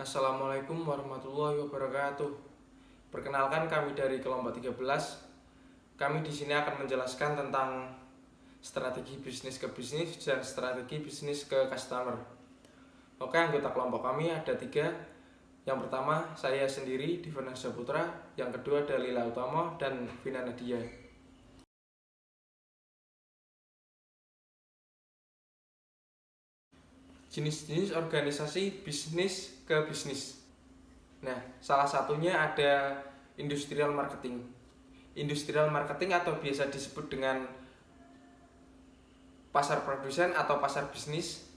Assalamualaikum warahmatullahi wabarakatuh. Perkenalkan, kami dari kelompok 13. Kami di sini akan menjelaskan tentang strategi bisnis ke bisnis dan strategi bisnis ke customer. Oke, anggota kelompok kami ada 3. Yang pertama, saya sendiri, Divan Saputra. Yang kedua, Dalila Utama dan Vina Nadia. Jenis-jenis organisasi bisnis ke bisnis. Nah, salah satunya ada industrial marketing. Industrial marketing atau biasa disebut dengan pasar produsen atau pasar bisnis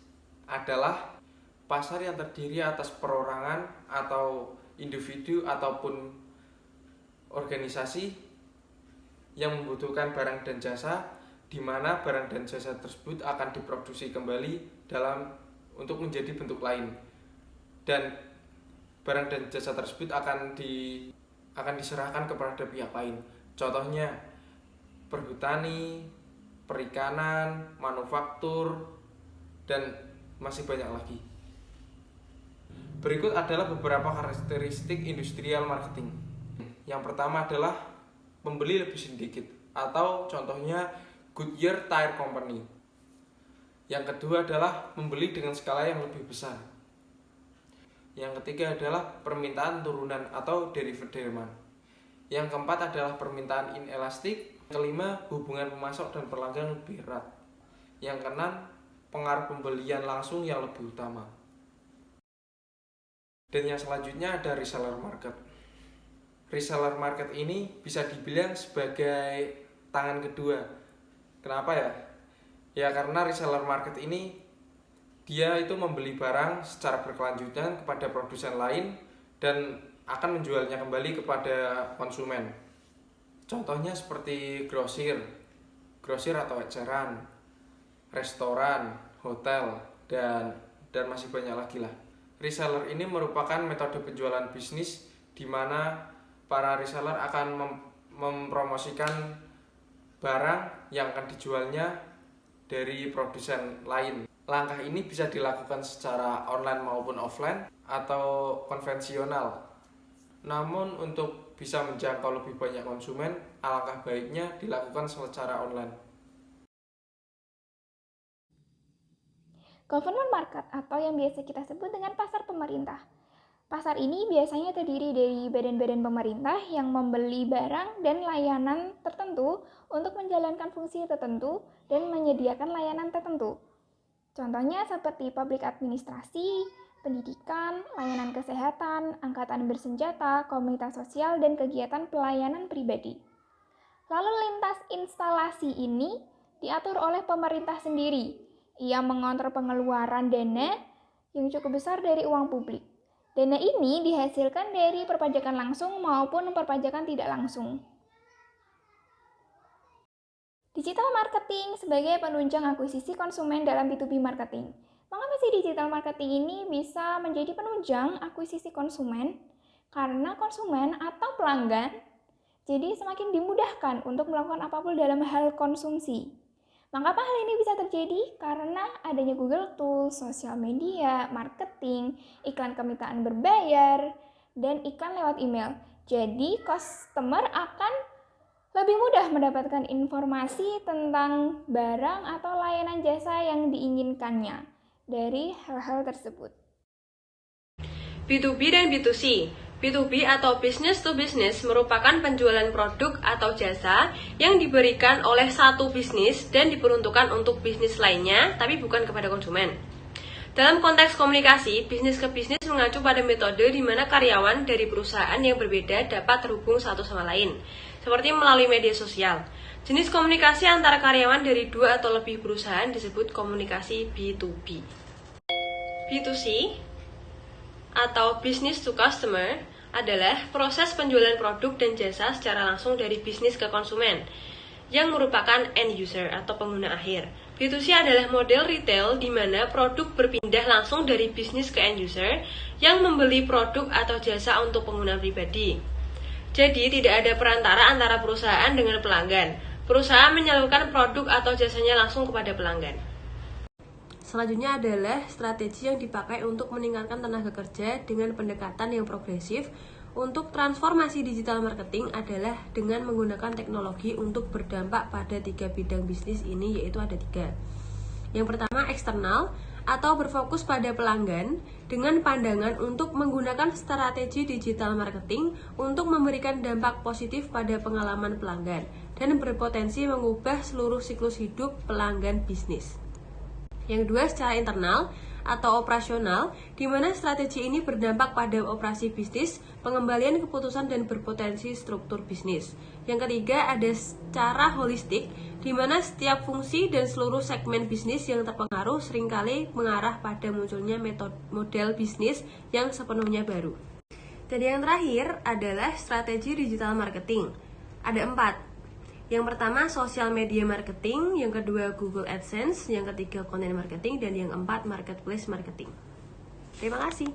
adalah pasar yang terdiri atas perorangan atau individu ataupun organisasi yang membutuhkan barang dan jasa, di mana barang dan jasa tersebut akan diproduksi kembali untuk menjadi bentuk lain, dan barang dan jasa tersebut akan diserahkan kepada pihak lain. Contohnya perhutani, perikanan, manufaktur, dan masih banyak lagi. Berikut adalah beberapa karakteristik industrial marketing. Yang pertama adalah pembeli lebih sedikit, atau contohnya Goodyear Tire Company. Yang kedua adalah membeli dengan skala yang lebih besar. Yang ketiga adalah permintaan turunan atau derivative demand. Yang keempat adalah permintaan inelastik. Kelima, hubungan pemasok dan pelanggan lebih erat. Yang keenam, pengaruh pembelian langsung yang lebih utama. Dan yang selanjutnya ada reseller market. Reseller market ini bisa dibilang sebagai tangan kedua. Kenapa ya? Ya karena reseller market ini dia itu membeli barang secara berkelanjutan kepada produsen lain dan akan menjualnya kembali kepada konsumen. Contohnya seperti grosir atau eceran, restoran, hotel, dan masih banyak lagi lah. Reseller ini merupakan metode penjualan bisnis di mana para reseller akan mempromosikan barang yang akan dijualnya dari produsen lain. Langkah ini bisa dilakukan secara online maupun offline atau konvensional. Namun untuk bisa menjangkau lebih banyak konsumen, alangkah baiknya dilakukan secara online. Government market atau yang biasa kita sebut dengan pasar pemerintah. Pasar ini biasanya terdiri dari badan-badan pemerintah yang membeli barang dan layanan tertentu untuk menjalankan fungsi tertentu dan menyediakan layanan tertentu. Contohnya seperti publik administrasi, pendidikan, layanan kesehatan, angkatan bersenjata, komunitas sosial, dan kegiatan pelayanan pribadi. Lalu lintas instalasi ini diatur oleh pemerintah sendiri. Ia mengontrol pengeluaran dana yang cukup besar dari uang publik. Dana ini dihasilkan dari perpajakan langsung maupun perpajakan tidak langsung. Digital marketing sebagai penunjang akuisisi konsumen dalam B2B marketing. Mengapa sih digital marketing ini bisa menjadi penunjang akuisisi konsumen? Karena konsumen atau pelanggan jadi semakin dimudahkan untuk melakukan apapun dalam hal konsumsi. Mengapa hal ini bisa terjadi? Karena adanya Google Tools, sosial media, marketing, iklan kemitraan berbayar, dan iklan lewat email. Jadi, customer akan lebih mudah mendapatkan informasi tentang barang atau layanan jasa yang diinginkannya dari hal-hal tersebut. B2B dan B2C. B2B atau business to business merupakan penjualan produk atau jasa yang diberikan oleh satu bisnis dan diperuntukkan untuk bisnis lainnya, tapi bukan kepada konsumen. Dalam konteks komunikasi, bisnis ke bisnis mengacu pada metode di mana karyawan dari perusahaan yang berbeda dapat terhubung satu sama lain, seperti melalui media sosial. Jenis komunikasi antara karyawan dari 2 atau lebih perusahaan disebut komunikasi B2B. B2C atau business to customer adalah proses penjualan produk dan jasa secara langsung dari bisnis ke konsumen yang merupakan end user atau pengguna akhir. B2C adalah model retail di mana produk berpindah langsung dari bisnis ke end user yang membeli produk atau jasa untuk pengguna pribadi. Jadi tidak ada perantara antara perusahaan dengan pelanggan. Perusahaan menyalurkan produk atau jasanya langsung kepada pelanggan. Selanjutnya adalah strategi yang dipakai untuk meningkatkan tenaga kerja dengan pendekatan yang progresif. Untuk transformasi digital marketing adalah dengan menggunakan teknologi untuk berdampak pada 3 bidang bisnis ini, yaitu ada 3. Yang pertama, eksternal atau berfokus pada pelanggan dengan pandangan untuk menggunakan strategi digital marketing untuk memberikan dampak positif pada pengalaman pelanggan dan berpotensi mengubah seluruh siklus hidup pelanggan bisnis. Yang kedua, secara internal atau operasional, di mana strategi ini berdampak pada operasi bisnis, pengembalian keputusan dan berpotensi struktur bisnis. Yang ketiga, ada secara holistik, di mana setiap fungsi dan seluruh segmen bisnis yang terpengaruh seringkali mengarah pada munculnya model bisnis yang sepenuhnya baru. Dan yang terakhir adalah strategi digital marketing. Ada 4. Yang pertama, social media marketing, yang kedua Google AdSense, yang ketiga content marketing, dan yang keempat marketplace marketing. Terima kasih.